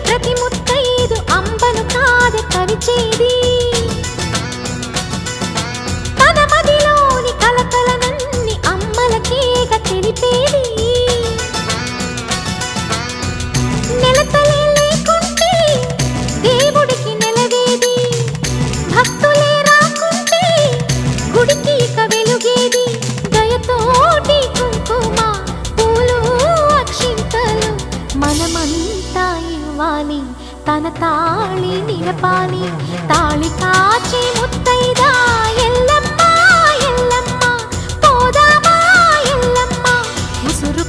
ప్రతి ముత్తైదు అంబను కాదే కరిచేది తన మదిలోని కలకలనన్ని అమ్మలకేగ తెలిపేది నెలతలే లేకుంటే దేవుడికి నెలవేది భక్తులే రాకుంటే గుడికి ఇక వెలుగేది దయతోటి కుంకుమ పూలు అక్షింతలు మనమంతా ఇవ్వాలి తన తాళి నిలపాలి తాళి కాచి ముత్తైదా ఎల్లమ్మ ఎల్లమ్మ పోదామా ఎల్లమ్మ ఉసురు